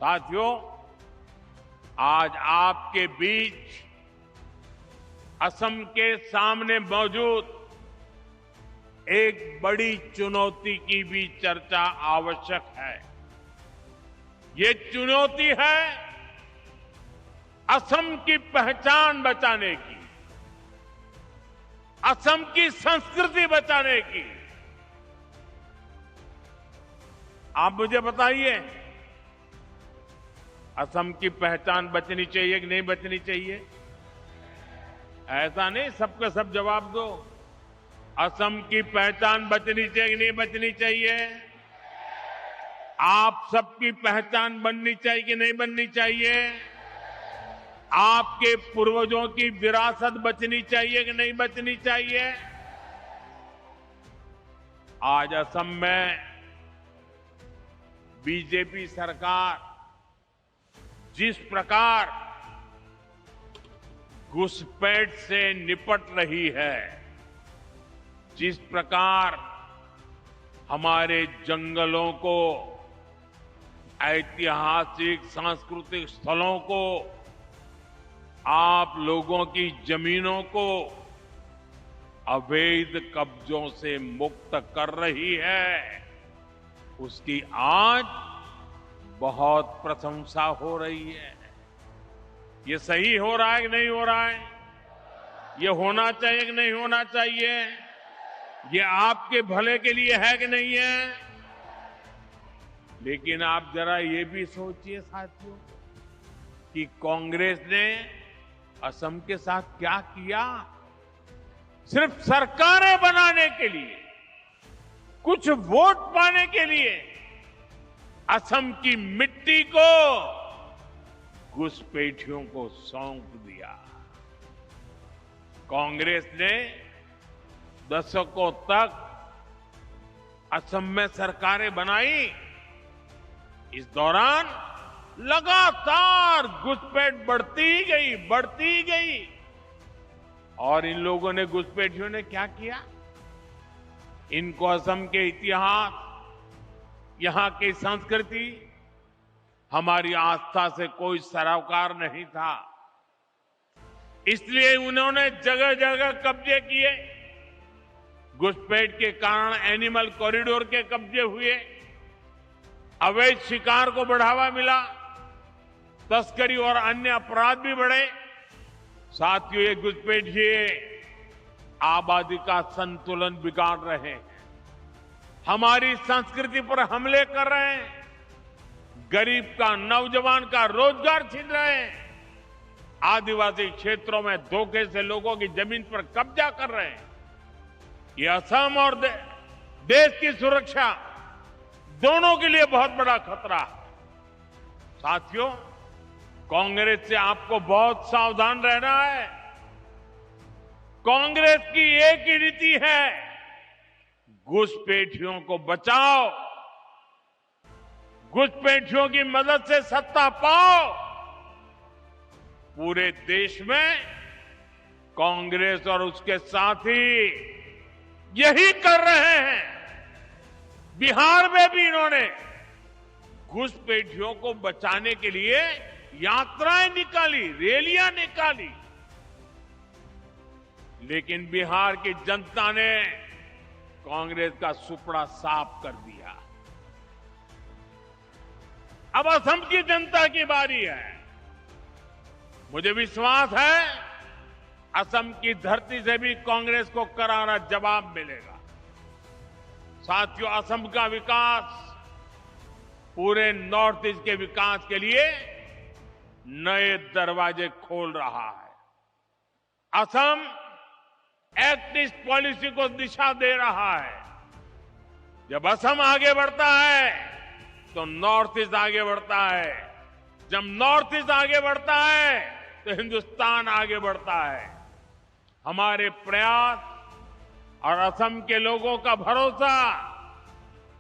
साथियों, आज आपके बीच असम के सामने मौजूद एक बड़ी चुनौती की भी चर्चा आवश्यक है। ये चुनौती है असम की पहचान बचाने की, असम की संस्कृति बचाने की। आप मुझे बताइए, असम की पहचान बचनी चाहिए कि नहीं बचनी चाहिए? ऐसा नहीं सबका सब जवाब दो। असम की पहचान बचनी चाहिए कि नहीं बचनी चाहिए? आप सबकी पहचान बननी चाहिए कि नहीं बननी चाहिए? आपके पूर्वजों की विरासत बचनी चाहिए कि नहीं बचनी चाहिए? आज असम में बीजेपी सरकार जिस प्रकार घुसपैठ से निपट रही है, जिस प्रकार हमारे जंगलों को, ऐतिहासिक सांस्कृतिक स्थलों को, आप लोगों की जमीनों को अवैध कब्जों से मुक्त कर रही है, उसकी आज बहुत प्रशंसा हो रही है। ये सही हो रहा है कि नहीं हो रहा है? ये होना चाहिए कि नहीं होना चाहिए? ये आपके भले के लिए है कि नहीं है? लेकिन आप जरा ये भी सोचिए साथियों कि कांग्रेस ने असम के साथ क्या किया। सिर्फ सरकारें बनाने के लिए, कुछ वोट पाने के लिए असम की मिट्टी को घुसपैठियों को सौंप दिया। कांग्रेस ने दशकों तक असम में सरकारें बनाई। इस दौरान लगातार घुसपैठ बढ़ती गई। और इन लोगों ने, घुसपैठियों ने क्या किया? इनको असम के इतिहास, यहां की संस्कृति, हमारी आस्था से कोई सरोकार नहीं था। इसलिए उन्होंने जगह जगह कब्जे किए। घुसपैठ के कारण एनिमल कॉरिडोर के कब्जे हुए, अवैध शिकार को बढ़ावा मिला, तस्करी और अन्य अपराध भी बढ़े। साथियों, ये घुसपैठिए आबादी का संतुलन बिगाड़ रहे हैं, हमारी संस्कृति पर हमले कर रहे हैं, गरीब का, नौजवान का रोजगार छीन रहे हैं, आदिवासी क्षेत्रों में धोखे से लोगों की जमीन पर कब्जा कर रहे हैं। ये असम और देश की सुरक्षा दोनों के लिए बहुत बड़ा खतरा है। साथियों, कांग्रेस से आपको बहुत सावधान रहना है। कांग्रेस की एक ही नीति है, घुसपैठियों को बचाओ, घुसपैठियों की मदद से सत्ता पाओ। पूरे देश में कांग्रेस और उसके साथी यही कर रहे हैं। बिहार में भी इन्होंने घुसपैठियों को बचाने के लिए यात्राएं निकाली, रैलियां निकाली, लेकिन बिहार की जनता ने कांग्रेस का सुपड़ा साफ कर दिया। अब असम की जनता की बारी है। मुझे विश्वास है असम की धरती से भी कांग्रेस को करारा जवाब मिलेगा। साथियों, असम का विकास पूरे नॉर्थ ईस्ट के विकास के लिए नए दरवाजे खोल रहा है। असम एक्ट ईस्ट पॉलिसी को दिशा दे रहा है। जब असम आगे बढ़ता है तो नॉर्थ ईस्ट आगे बढ़ता है। जब नॉर्थ ईस्ट आगे बढ़ता है तो हिंदुस्तान आगे बढ़ता है। हमारे प्रयास और असम के लोगों का भरोसा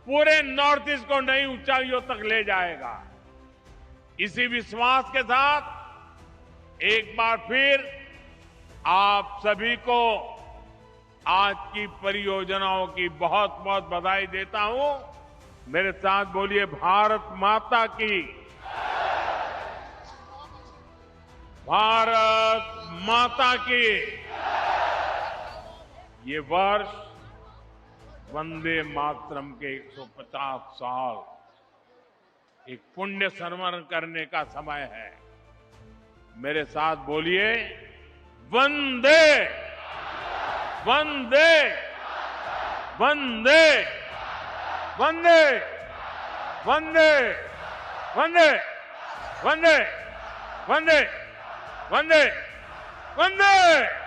पूरे नॉर्थ ईस्ट को नई ऊंचाइयों तक ले जाएगा। इसी विश्वास के साथ एक बार फिर आप सभी को आज की परियोजनाओं की बहुत बहुत बधाई देता हूं। मेरे साथ बोलिए, भारत माता की। भारत माता की ये वर्ष वंदे मातरम के 150 साल एक पुण्य स्मरण करने का समय है। मेरे साथ बोलिए, वंदे वंदे वंदे वंदे वंदे वंदे वंदे वंदे वंदे वंदे।